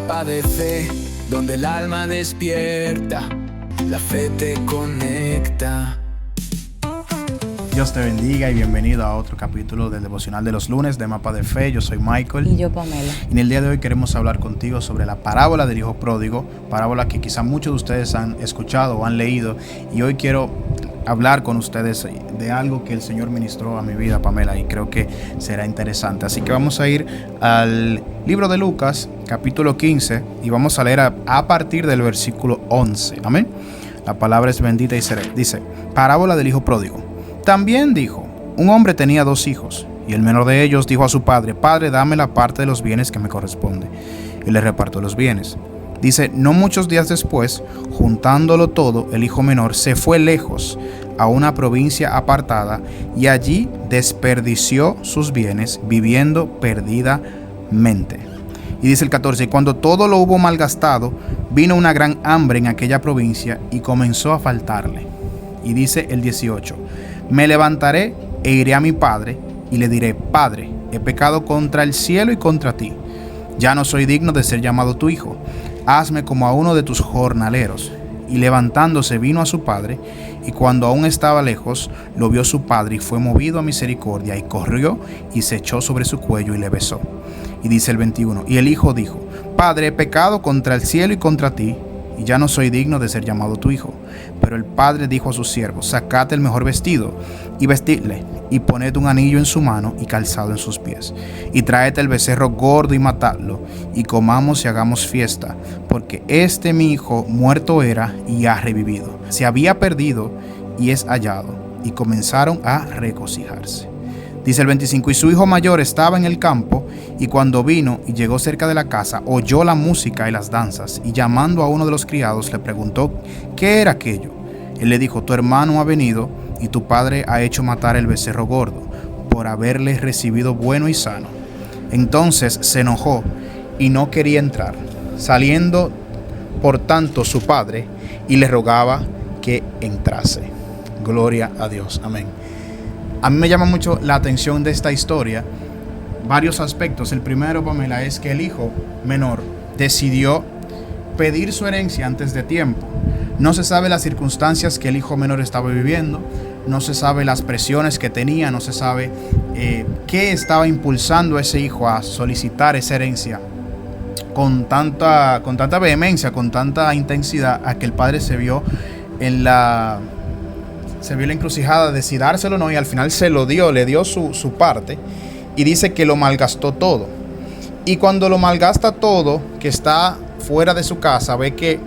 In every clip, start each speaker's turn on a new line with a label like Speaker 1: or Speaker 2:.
Speaker 1: Mapa de fe, donde el alma despierta, la fe te conecta.
Speaker 2: Dios te bendiga y bienvenido a otro capítulo del devocional de los lunes de Mapa de Fe. Yo soy Michael.
Speaker 3: Y yo, Pamela.
Speaker 2: Y en el día de hoy queremos hablar contigo sobre la parábola del hijo pródigo, parábola que quizá muchos de ustedes han escuchado o han leído. Y hoy quiero hablar con ustedes de algo que el Señor ministró a mi vida, Pamela, y creo que será interesante. Así que vamos a ir al libro de Lucas, capítulo 15, y vamos a leer a partir del versículo 11. Amén. La palabra es bendita y será. Dice, parábola del hijo pródigo. También dijo, un hombre tenía 2 hijos, y el menor de ellos dijo a su padre, Padre, dame la parte de los bienes que me corresponde. Y le repartió los bienes. Dice, no muchos días después, juntándolo todo, el hijo menor se fue lejos a una provincia apartada, y allí desperdició sus bienes, viviendo perdidamente. Y dice el 14, y cuando todo lo hubo malgastado, vino una gran hambre en aquella provincia, y comenzó a faltarle. Y dice el 18, me levantaré e iré a mi padre y le diré, Padre, he pecado contra el cielo y contra ti. Ya no soy digno de ser llamado tu hijo. Hazme como a uno de tus jornaleros. Y levantándose vino a su padre, y cuando aún estaba lejos, lo vio su padre y fue movido a misericordia, y corrió y se echó sobre su cuello y le besó. Y dice el 21, y el hijo dijo, Padre, he pecado contra el cielo y contra ti, y ya no soy digno de ser llamado tu hijo. Pero el padre dijo a sus siervos, sacad el mejor vestido, y vestidle, y poned un anillo en su mano y calzado en sus pies. Y traed el becerro gordo y matadlo, y comamos y hagamos fiesta, porque este mi hijo muerto era y ha revivido. Se había perdido y es hallado. Y comenzaron a regocijarse. Dice el 25, y su hijo mayor estaba en el campo, y cuando vino y llegó cerca de la casa, oyó la música y las danzas, y llamando a uno de los criados, le preguntó, ¿qué era aquello? Él le dijo, tu hermano ha venido, y tu padre ha hecho matar el becerro gordo, por haberle recibido bueno y sano. Entonces se enojó, y no quería entrar. Saliendo, por tanto, su padre, y le rogaba que entrase. Gloria a Dios. Amén. A mí me llama mucho la atención de esta historia varios aspectos. El primero, Pamela, es que el hijo menor decidió pedir su herencia antes de tiempo. No se sabe las circunstancias que el hijo menor estaba viviendo, no se sabe las presiones que tenía, no se sabe qué estaba impulsando a ese hijo a solicitar esa herencia con tanta vehemencia, con tanta intensidad, a que el padre se vio la encrucijada de si dárselo o no, y al final se lo dio, le dio su parte, y dice que lo malgastó todo. Y cuando lo malgasta todo, que está fuera de su casa, ve que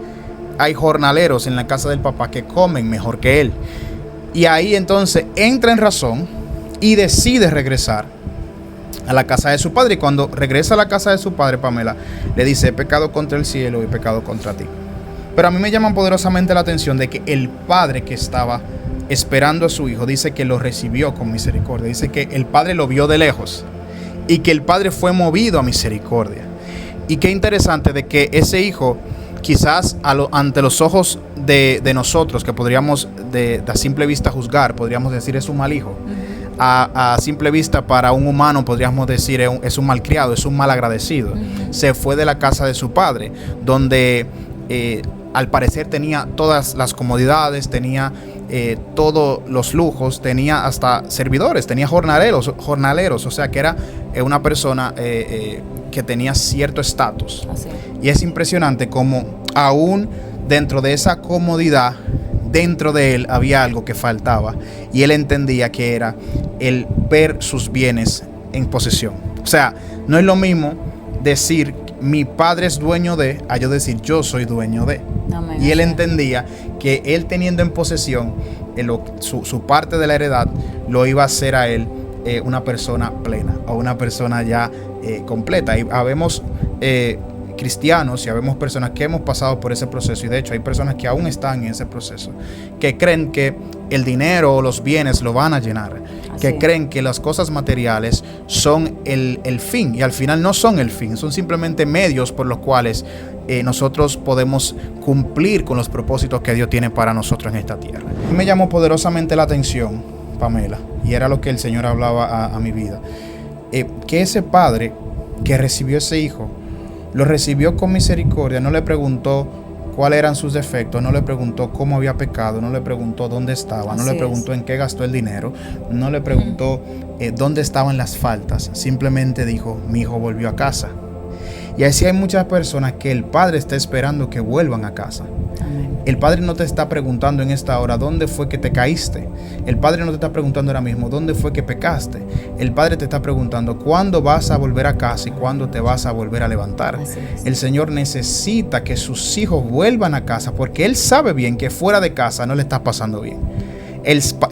Speaker 2: hay jornaleros en la casa del papá que comen mejor que él. Y ahí entonces entra en razón y decide regresar a la casa de su padre. Y cuando regresa a la casa de su padre, Pamela, le dice, he pecado contra el cielo y he pecado contra ti. Pero a mí me llama poderosamente la atención de que el padre que estaba esperando a su hijo, dice que lo recibió con misericordia. Dice que el padre lo vio de lejos y que el padre fue movido a misericordia. Y qué interesante de que ese hijo, quizás ante los ojos de nosotros, que podríamos a simple vista juzgar, podríamos decir es un mal hijo. A simple vista para un humano podríamos decir es un malcriado, es un mal agradecido. Se fue de la casa de su padre, donde al parecer tenía todas las comodidades, tenía todos los lujos, tenía hasta servidores, tenía jornaleros, o sea que era una persona que tenía cierto estatus. Y es impresionante como aún dentro de esa comodidad, dentro de él había algo que faltaba, y él entendía que era el ver sus bienes en posesión. O sea, no es lo mismo decir mi padre es dueño de, a yo decir yo soy dueño de. Y él entendía que él teniendo en posesión su parte de la heredad, lo iba a hacer a él una persona plena, o una persona ya completa. Y habemos cristianos y habemos personas que hemos pasado por ese proceso, y de hecho hay personas que aún están en ese proceso, que creen que el dinero o los bienes lo van a llenar, que creen que las cosas materiales son el fin, y al final no son el fin, son simplemente medios por los cuales nosotros podemos cumplir con los propósitos que Dios tiene para nosotros en esta tierra. Me llamó poderosamente la atención, Pamela, y era lo que el Señor hablaba a mi vida, que ese padre que recibió ese hijo lo recibió con misericordia, no le preguntó cuáles eran sus defectos, no le preguntó cómo había pecado, no le preguntó dónde estaba, no le preguntó en qué gastó el dinero, no le preguntó dónde estaban las faltas, simplemente dijo, mi hijo volvió a casa. Y así hay muchas personas que el Padre está esperando que vuelvan a casa.
Speaker 3: Amén.
Speaker 2: El Padre no te está preguntando en esta hora dónde fue que te caíste. El Padre no te está preguntando ahora mismo dónde fue que pecaste. El Padre te está preguntando cuándo vas a volver a casa y cuándo te vas a volver a levantar.
Speaker 3: Así es.
Speaker 2: El Señor necesita que sus hijos vuelvan a casa porque Él sabe bien que fuera de casa no le estás pasando bien.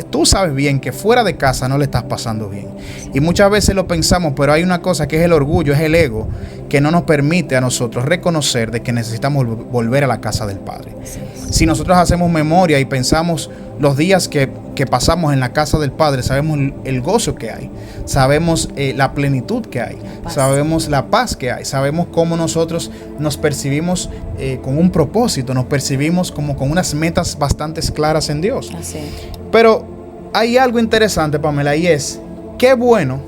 Speaker 2: Tú sabes bien que fuera de casa no le estás pasando bien. Y muchas veces lo pensamos, pero hay una cosa que es el orgullo, es el ego, que no nos permite a nosotros reconocer de que necesitamos volver a la casa del Padre. Si nosotros hacemos memoria y pensamos los días que pasamos en la casa del Padre, sabemos el gozo que hay, sabemos la plenitud que hay, sabemos la paz que hay, sabemos cómo nosotros nos percibimos con un propósito, nos percibimos como con unas metas bastante claras en Dios.
Speaker 3: Así es.
Speaker 2: Pero hay algo interesante, Pamela, y es, qué bueno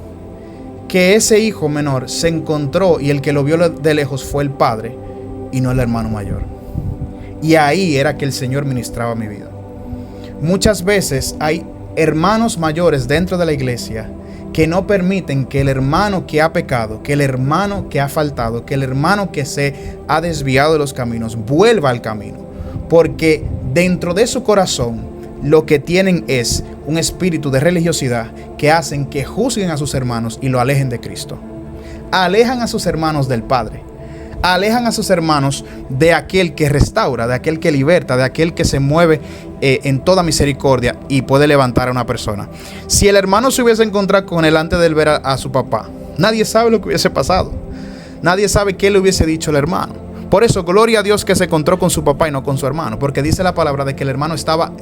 Speaker 2: que ese hijo menor se encontró y el que lo vio de lejos fue el padre y no el hermano mayor. Y ahí era que el Señor ministraba mi vida. Muchas veces hay hermanos mayores dentro de la iglesia que no permiten que el hermano que ha pecado, que el hermano que ha faltado, que el hermano que se ha desviado de los caminos vuelva al camino. Porque dentro de su corazón lo que tienen es un espíritu de religiosidad que hacen que juzguen a sus hermanos y lo alejen de Cristo. Alejan a sus hermanos del Padre. Alejan a sus hermanos de aquel que restaura, de aquel que liberta, de aquel que se mueve en toda misericordia y puede levantar a una persona. Si el hermano se hubiese encontrado con él antes de ver a su papá, nadie sabe lo que hubiese pasado. Nadie sabe qué le hubiese dicho el hermano. Por eso, gloria a Dios que se encontró con su papá y no con su hermano, porque dice la palabra de que el hermano estaba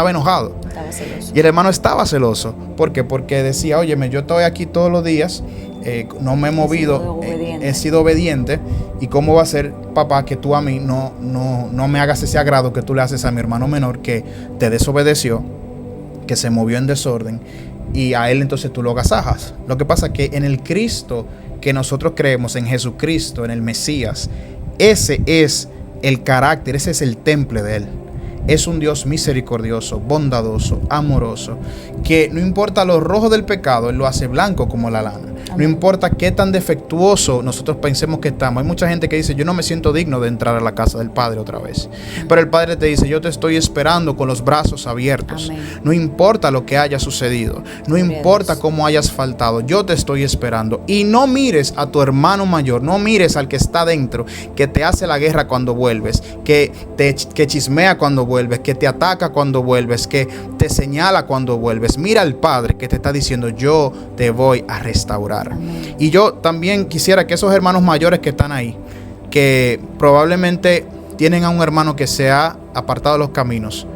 Speaker 2: enojado.
Speaker 3: Estaba celoso.
Speaker 2: Y el hermano estaba celoso. ¿Por qué? Porque decía, óyeme, yo estoy aquí todos los días, no me he movido, he sido obediente. ¿Y cómo va a ser, papá, que tú a mí no me hagas ese agrado que tú le haces a mi hermano menor que te desobedeció, que se movió en desorden, y a él entonces tú lo agasajas? Lo que pasa es que en el Cristo que nosotros creemos, en Jesucristo, en el Mesías, ese es el carácter, ese es el temple de Él. Es un Dios misericordioso, bondadoso, amoroso, que no importa lo rojo del pecado, Él lo hace blanco como la lana. No importa qué tan defectuoso nosotros pensemos que estamos. Hay mucha gente que dice, yo no me siento digno de entrar a la casa del Padre otra vez. Pero el Padre te dice, yo te estoy esperando con los brazos abiertos.
Speaker 3: Amén.
Speaker 2: No importa lo que haya sucedido, no importa cómo hayas faltado, yo te estoy esperando. Y no mires a tu hermano mayor, no mires al que está dentro, que te hace la guerra cuando vuelves, que chismea cuando vuelves, que te ataca cuando vuelves, que te señala cuando vuelves. Mira al Padre que te está diciendo, yo te voy a restaurar.
Speaker 3: Amén.
Speaker 2: Y yo también quisiera que esos hermanos mayores que están ahí, que probablemente tienen a un hermano que se ha apartado de los caminos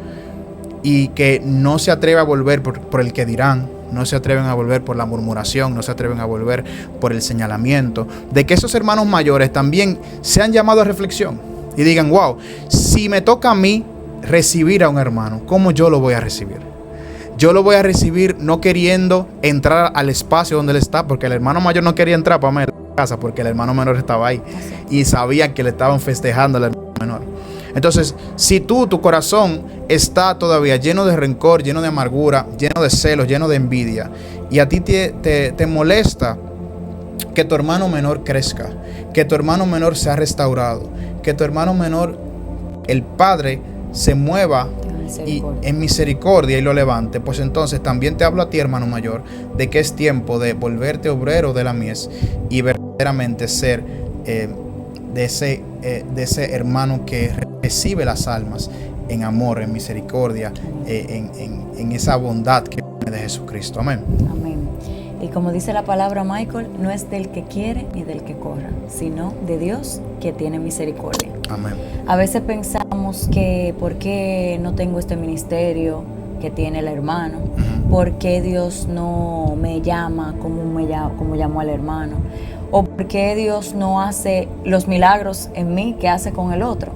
Speaker 2: y que no se atreve a volver por el que dirán, no se atreven a volver por la murmuración, no se atreven a volver por el señalamiento, de que esos hermanos mayores también sean llamados a reflexión y digan, wow, si me toca a mí recibir a un hermano, ¿cómo yo lo voy a recibir? Yo lo voy a recibir no queriendo entrar al espacio donde él está, porque el hermano mayor no quería entrar para la casa, porque el hermano menor estaba ahí y sabían que le estaban festejando al hermano menor. Entonces, si tu corazón está todavía lleno de rencor, lleno de amargura, lleno de celos, lleno de envidia, y a ti te molesta que tu hermano menor crezca, que tu hermano menor sea restaurado, que tu hermano menor, el Padre, se mueva y en misericordia y lo levante, pues entonces también te hablo a ti, hermano mayor, de que es tiempo de volverte obrero de la mies y verdaderamente ser de ese hermano que recibe las almas en amor, en misericordia, en esa bondad que viene de Jesucristo. Amén.
Speaker 3: Amén. Y como dice la palabra, Michael, no es del que quiere ni del que corra, sino de Dios que tiene misericordia.
Speaker 2: Amén.
Speaker 3: A veces pensamos que ¿por qué no tengo este ministerio que tiene el hermano? ¿Por qué Dios no me llama como llamó al hermano? ¿O por qué Dios no hace los milagros en mí que hace con el otro?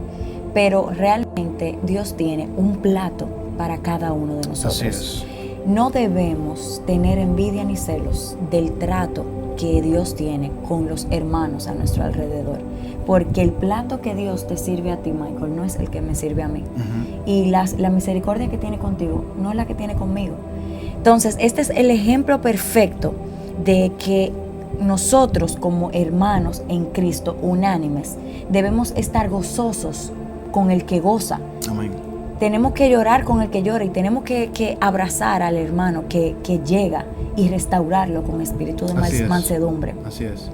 Speaker 3: Pero realmente Dios tiene un plato para cada uno de nosotros.
Speaker 2: Así es.
Speaker 3: No debemos tener envidia ni celos del trato que Dios tiene con los hermanos a nuestro alrededor. Porque el plato que Dios te sirve a ti, Michael, no es el que me sirve a mí. Y la misericordia que tiene contigo no es la que tiene conmigo. Entonces, este es el ejemplo perfecto de que nosotros como hermanos en Cristo, unánimes, debemos estar gozosos con el que goza.
Speaker 2: Amén.
Speaker 3: Tenemos que llorar con el que llora y tenemos que abrazar al hermano que llega y restaurarlo con espíritu de mansedumbre.
Speaker 2: Así es.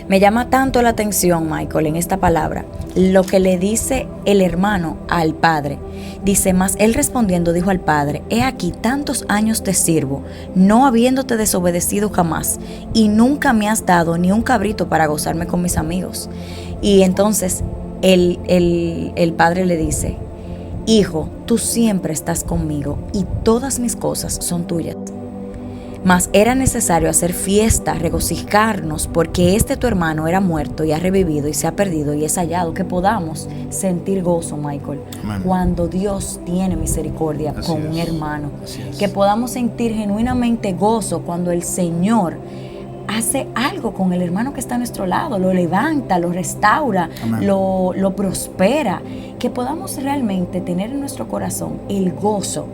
Speaker 3: Me llama tanto la atención, Michael, en esta palabra, lo que le dice el hermano al padre. Dice, mas él respondiendo dijo al padre, he aquí tantos años te sirvo, no habiéndote desobedecido jamás, y nunca me has dado ni un cabrito para gozarme con mis amigos. Y entonces el padre le dice, hijo, tú siempre estás conmigo y todas mis cosas son tuyas. Mas era necesario hacer fiesta, regocijarnos, porque tu hermano era muerto y ha revivido y se ha perdido y es hallado. Que podamos sentir gozo, Michael,
Speaker 2: Amén.
Speaker 3: Cuando Dios tiene misericordia
Speaker 2: Así
Speaker 3: con un
Speaker 2: es.
Speaker 3: hermano.
Speaker 2: Así es.
Speaker 3: Que podamos sentir genuinamente gozo cuando el Señor hace algo con el hermano que está a nuestro lado, lo levanta, lo restaura,
Speaker 2: Amén.
Speaker 3: lo prospera. Que podamos realmente tener en nuestro corazón el gozo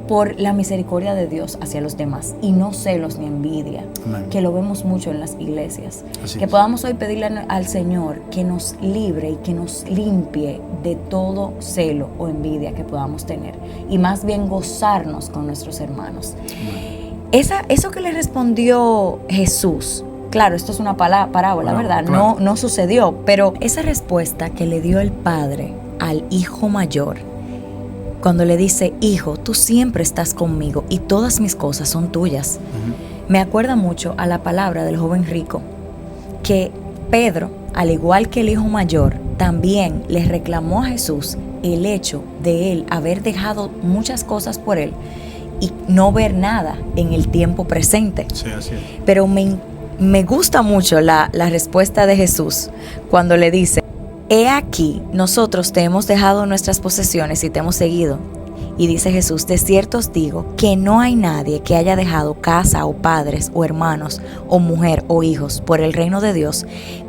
Speaker 3: por la misericordia de Dios hacia los demás y no celos ni envidia.
Speaker 2: Amén.
Speaker 3: Que lo vemos mucho en las iglesias.
Speaker 2: Así
Speaker 3: Que
Speaker 2: es.
Speaker 3: podamos hoy pedirle al Señor que nos libre y que nos limpie de todo celo o envidia que podamos tener y más bien gozarnos con nuestros hermanos. Eso que le respondió Jesús, claro, esto es una parábola,
Speaker 2: Bueno,
Speaker 3: ¿verdad?
Speaker 2: claro.
Speaker 3: No sucedió, pero esa respuesta que le dio el padre al hijo mayor, cuando le dice, hijo, tú siempre estás conmigo y todas mis cosas son tuyas, me acuerda mucho a la palabra del joven rico, que Pedro, al igual que el hijo mayor, también le reclamó a Jesús el hecho de él haber dejado muchas cosas por él y no ver nada en el tiempo presente.
Speaker 2: Sí, así es.
Speaker 3: Pero me gusta mucho la respuesta de Jesús cuando le dice, he aquí, nosotros te hemos dejado nuestras posesiones y te hemos seguido. Y dice Jesús, de cierto os digo que no hay nadie que haya dejado casa o padres o hermanos o mujer o hijos por el reino de Dios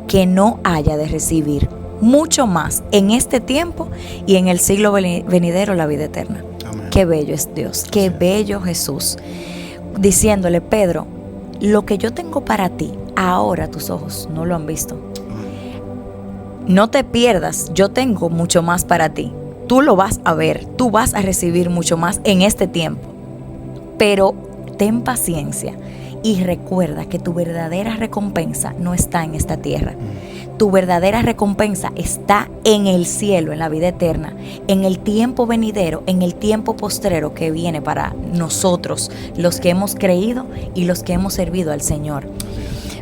Speaker 3: que no haya de recibir mucho más en este tiempo y en el siglo venidero la vida eterna.
Speaker 2: Amén.
Speaker 3: Qué bello es Dios, qué bello Jesús. Diciéndole, Pedro, lo que yo tengo para ti, ahora tus ojos no lo han visto. No te pierdas, yo tengo mucho más para ti. Tú lo vas a ver, tú vas a recibir mucho más en este tiempo. Pero ten paciencia y recuerda que tu verdadera recompensa no está en esta tierra. Tu verdadera recompensa está en el cielo, en la vida eterna, en el tiempo venidero, en el tiempo postrero que viene para nosotros, los que hemos creído y los que hemos servido al Señor.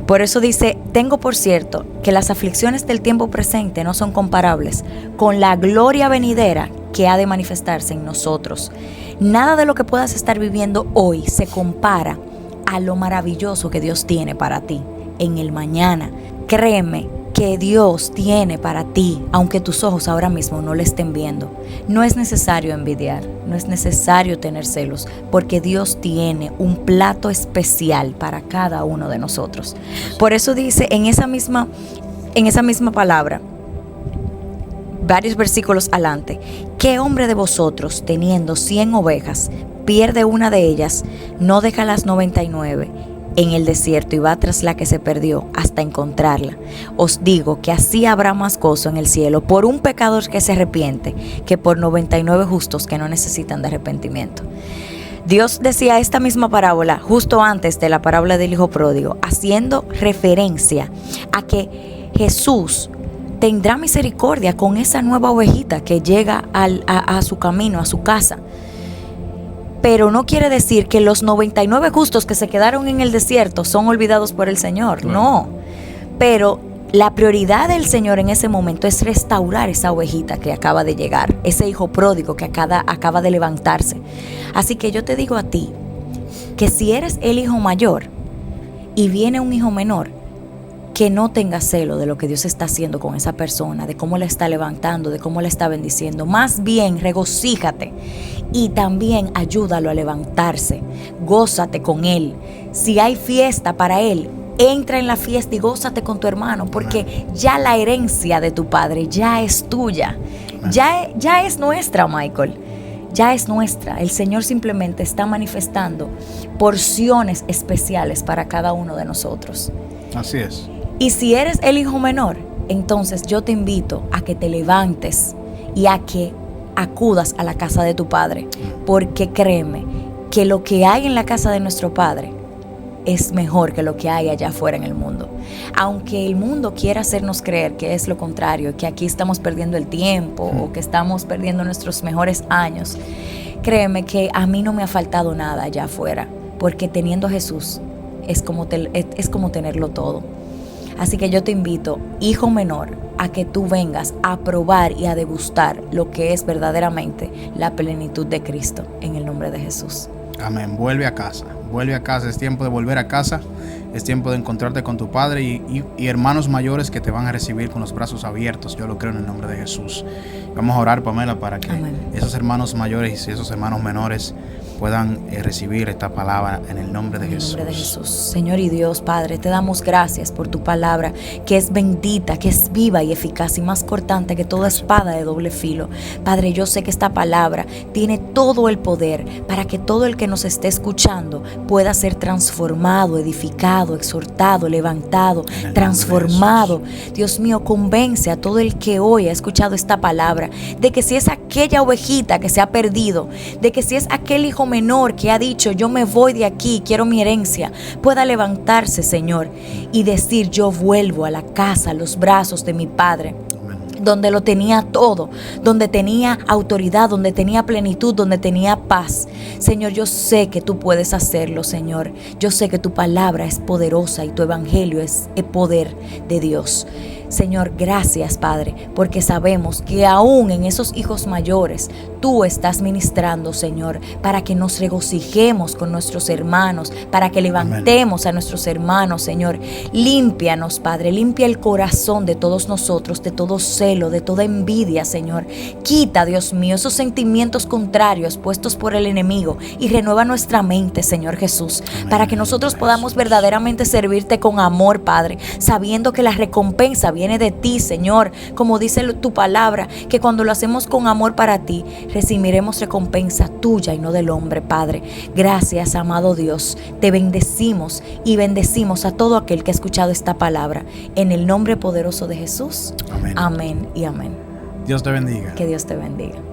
Speaker 3: Por eso dice, tengo por cierto que las aflicciones del tiempo presente no son comparables con la gloria venidera que ha de manifestarse en nosotros. Nada de lo que puedas estar viviendo hoy se compara a lo maravilloso que Dios tiene para ti en el mañana. Créeme que Dios tiene para ti, aunque tus ojos ahora mismo no le estén viendo. No es necesario envidiar, no es necesario tener celos, porque Dios tiene un plato especial para cada uno de nosotros. Por eso dice en esa misma palabra, varios versículos adelante, ¿qué hombre de vosotros, teniendo 100 ovejas, pierde una de ellas, no deja las 99 en el desierto y va tras la que se perdió hasta encontrarla? Os digo que así habrá más gozo en el cielo por un pecador que se arrepiente que por 99 justos que no necesitan de arrepentimiento. Dios decía esta misma parábola justo antes de la parábola del hijo pródigo, haciendo referencia a que Jesús tendrá misericordia con esa nueva ovejita que llega a su camino, a su casa. Pero no quiere decir que los 99 justos que se quedaron en el desierto son olvidados por el Señor,
Speaker 2: Claro.
Speaker 3: no. Pero la prioridad del Señor en ese momento es restaurar esa ovejita que acaba de llegar, ese hijo pródigo que acaba de levantarse. Así que yo te digo a ti, que si eres el hijo mayor y viene un hijo menor, que no tengas celo de lo que Dios está haciendo con esa persona, de cómo la está levantando, de cómo la está bendiciendo. Más bien, regocíjate y también ayúdalo a levantarse. Gózate con él. Si hay fiesta para él, entra en la fiesta y gózate con tu hermano, porque ya la herencia de tu padre ya es tuya. Ya es nuestra, Michael. Ya es nuestra. El Señor simplemente está manifestando porciones especiales para cada uno de nosotros.
Speaker 2: Así es.
Speaker 3: Y si eres el hijo menor, entonces yo te invito a que te levantes y a que acudas a la casa de tu padre, porque créeme que lo que hay en la casa de nuestro padre es mejor que lo que hay allá afuera en el mundo. Aunque el mundo quiera hacernos creer que es lo contrario, que aquí estamos perdiendo el tiempo o que estamos perdiendo nuestros mejores años, créeme que a mí no me ha faltado nada allá afuera, porque teniendo a Jesús es como tenerlo todo. Así que yo te invito, hijo menor, a que tú vengas a probar y a degustar lo que es verdaderamente la plenitud de Cristo, en el nombre de Jesús.
Speaker 2: Amén. Vuelve a casa. Es tiempo de volver a casa. Es tiempo de encontrarte con tu padre y hermanos mayores que te van a recibir con los brazos abiertos. Yo lo creo en el nombre de Jesús. Vamos a orar, Pamela, para que esos hermanos mayores y esos hermanos menores puedan recibir esta palabra en el nombre de Jesús.
Speaker 3: En el nombre de Jesús. Señor y Dios, Padre, te damos gracias por tu palabra, que es bendita, que es viva y eficaz y más cortante que toda espada de doble filo. Padre, yo sé que esta palabra tiene todo el poder para que todo el que nos esté escuchando pueda ser transformado, edificado, exhortado, levantado, transformado. Dios mío, convence a todo el que hoy ha escuchado esta palabra de que si es aquella ovejita que se ha perdido, de que si es aquel hijo menor que ha dicho yo me voy de aquí, quiero mi herencia, pueda levantarse, Señor, y decir yo vuelvo a la casa, a los brazos de mi Padre, donde lo tenía todo, donde tenía autoridad, donde tenía plenitud, donde tenía paz. Señor, yo sé que tú puedes hacerlo, Señor. Yo sé que tu palabra es poderosa y tu evangelio es el poder de Dios. Señor, gracias, Padre, porque sabemos que aún en esos hijos mayores tú estás ministrando, Señor, para que nos regocijemos con nuestros hermanos, para que levantemos a nuestros hermanos, Señor. Límpianos, Padre, limpia el corazón de todos nosotros, de todo celo, de toda envidia, Señor. Quita, Dios mío, esos sentimientos contrarios puestos por el enemigo y renueva nuestra mente, Señor Jesús, para que nosotros podamos verdaderamente servirte con amor, Padre, sabiendo que la recompensa viene de ti, Señor, como dice tu palabra, que cuando lo hacemos con amor para ti, recibiremos recompensa tuya y no del hombre, Padre. Gracias, amado Dios, te bendecimos y bendecimos a todo aquel que ha escuchado esta palabra, en el nombre poderoso de Jesús. Amén y amén.
Speaker 2: Dios te bendiga.
Speaker 3: Que Dios te bendiga.